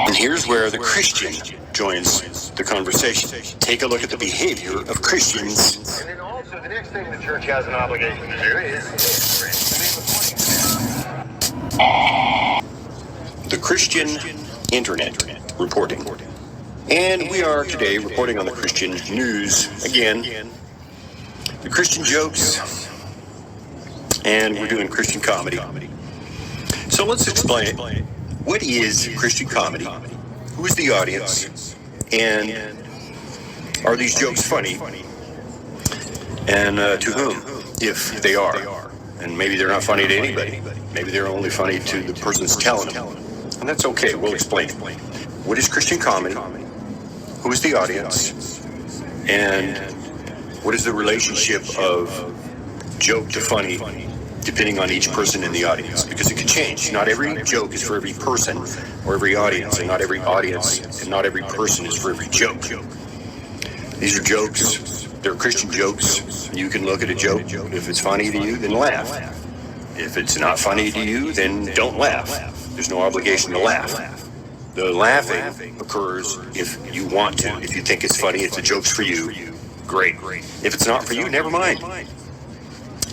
And here's where the Christian joins the conversation. Take a look at the behavior of Christians. And then also, the next thing the church has an obligation to do is The Christian Internet reporting. And we are today reporting on the Christian news again. The Christian jokes, and we're doing Christian comedy. So let's explain it. What is Christian comedy? Who is the audience? And are these jokes funny? And to whom, if they are? And maybe they're not funny to anybody. Maybe they're only funny to the person that's telling them. And that's okay, we'll explain it. What is Christian comedy? Who is the audience? And what is the relationship of joke to funny, depending on each person in the audience? Because it can change. Not every joke is for every person or every audience, and not every audience and not every person is for every joke. These are jokes. They're Christian jokes. You can look at a joke. If it's funny to you, then laugh. If it's not funny to you, then don't laugh. There's no obligation to laugh. The laughing occurs if you want to. If you think it's funny, if the joke's for you, great. If it's not for you, never mind.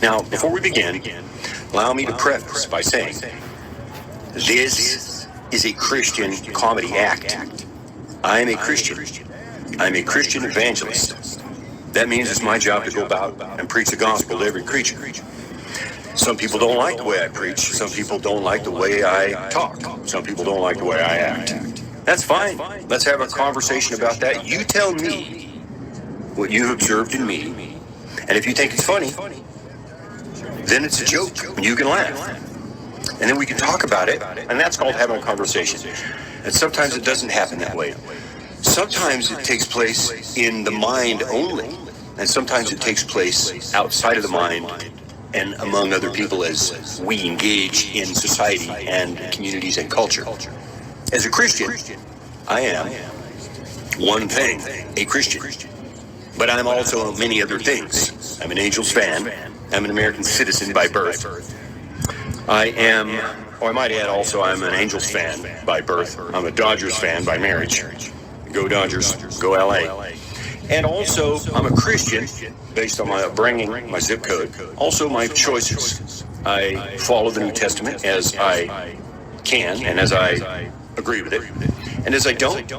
Now, before we begin, allow me to preface by saying, this is a Christian comedy act. I am a Christian. I'm a Christian evangelist. That means it's my job to go about and preach the gospel to every creature. Some people don't like the way I preach. Some people don't like the way I talk. Some people don't like the way I act. That's fine. Let's have a conversation about that. You tell me what you've observed in me. And if you think it's funny, then it's a joke. You can laugh. And then we can talk about it. And that's called having a conversation. And sometimes it doesn't happen that way. Sometimes it takes place in the mind only. And sometimes it takes place outside of the mind and among other people as we engage in society and communities and culture. As a Christian, I am one thing, a Christian. But I'm also many other things. I'm an Angels fan. I'm an American citizen by birth. I might add also, I'm an Angels fan by birth. I'm a Dodgers fan by marriage. Go Dodgers, go LA. And also, I'm a Christian based on my upbringing, my zip code. Also, my choices. I follow the New Testament as I can and as I agree with it. And as I don't,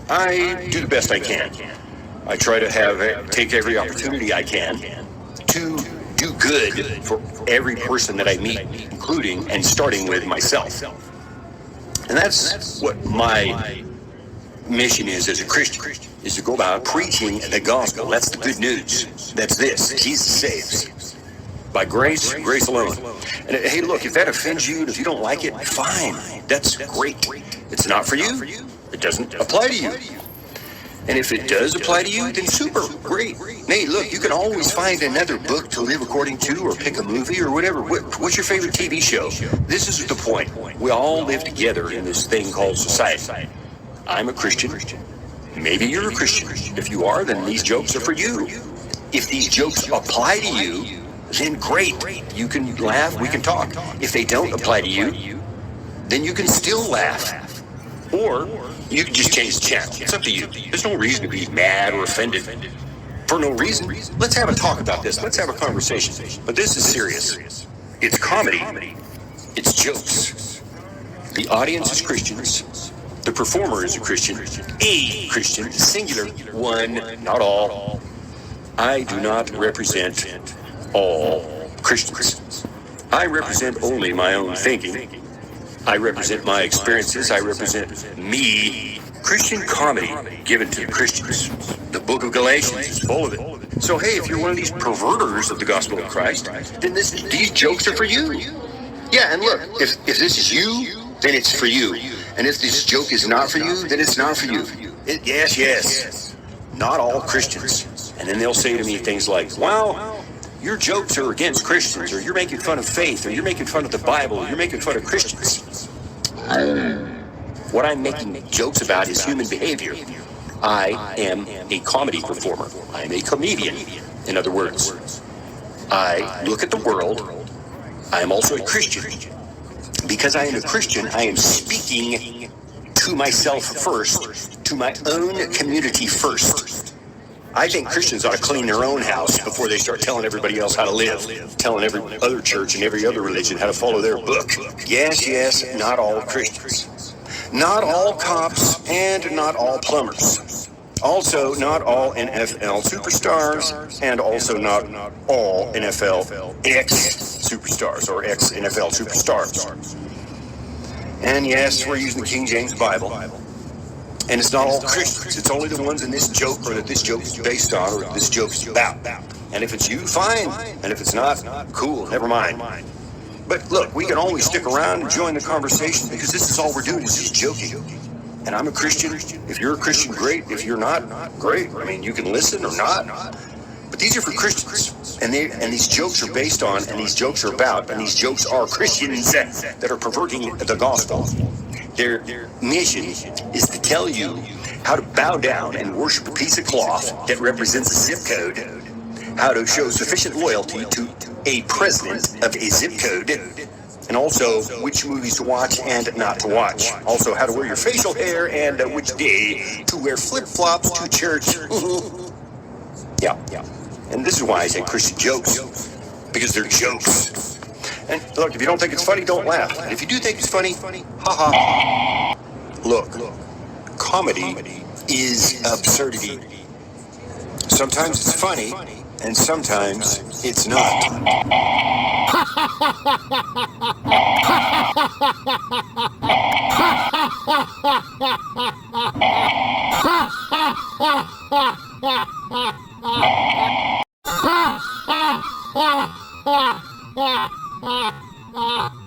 I do the best I can. I try to take every opportunity I can to do good for every person that I meet, including and starting with myself. And that's what my mission is as a Christian, is to go about preaching the gospel. That's the good news. That's this. Jesus saves. By grace, grace alone. And hey, look, if that offends you, and if you don't like it, fine. That's great. It's not for you. It doesn't apply to you. And if it does apply to you, then super, great. Hey, look, you can always find another book to live according to, or pick a movie or whatever. What's your favorite TV show? This is the point. We all live together in this thing called society. I'm a Christian. Maybe you're a Christian. If you are, then these jokes are for you. If these jokes apply to you, then great. You can laugh, we can talk. If they don't apply to you, then you can still laugh. Or you can just change the channel. It's up to you. There's no reason to be mad or offended for no reason. Let's have a talk about this. Let's have a conversation. But this is serious. It's comedy. It's jokes. The audience is Christians. The performer is a Christian, singular, one, not all. I do not represent all Christians. I represent only my own thinking. I represent my experiences. I represent me. Christian comedy given to Christians. The book of Galatians is full of it. So hey, if you're one of these perverters of the gospel of Christ, then these jokes are for you. Yeah, and look, if this is you, then it's for you. And if this joke is not for you, then it's not for you. Yes. Not all Christians. And then they'll say to me things like, well, your jokes are against Christians, or you're making fun of faith, or you're making fun of the Bible, or you're making fun of Christians. What I'm making jokes about is human behavior. I am a comedy performer. I am a comedian, in other words. I look at the world. I am also a Christian. Because I am a Christian, I am speaking to myself first, to my own community first. I think Christians ought to clean their own house before they start telling everybody else how to live, telling every other church and every other religion how to follow their book. Yes, not all Christians. Not all cops and not all plumbers. Also, not all NFL superstars, and also not all NFL ex-superstars or ex-NFL superstars. And yes, we're using the King James Bible. And it's not all Christians. It's only the ones in this joke or that this joke is based on or that this joke is about. And if it's you, fine. And if it's not, cool, never mind. But look, we can always stick around and join the conversation because this is all we're doing is just joking. And I'm a Christian. If you're a Christian, great. If you're not, great. I mean, you can listen or not. But these are for Christians. And these jokes are based on, and these jokes are about, and these jokes are Christians that are perverting the gospel. Their mission is to tell you how to bow down and worship a piece of cloth that represents a zip code, how to show sufficient loyalty to a president of a zip code, and also which movies to watch and not to watch. Also, how to wear your facial hair and which day to wear flip-flops to church. Yeah. And this is why I say Christian jokes, because they're jokes. And look, if you don't think it's funny, don't laugh. And if you do think it's funny, ha. Look, comedy is absurdity. Sometimes it's funny, and sometimes it's not.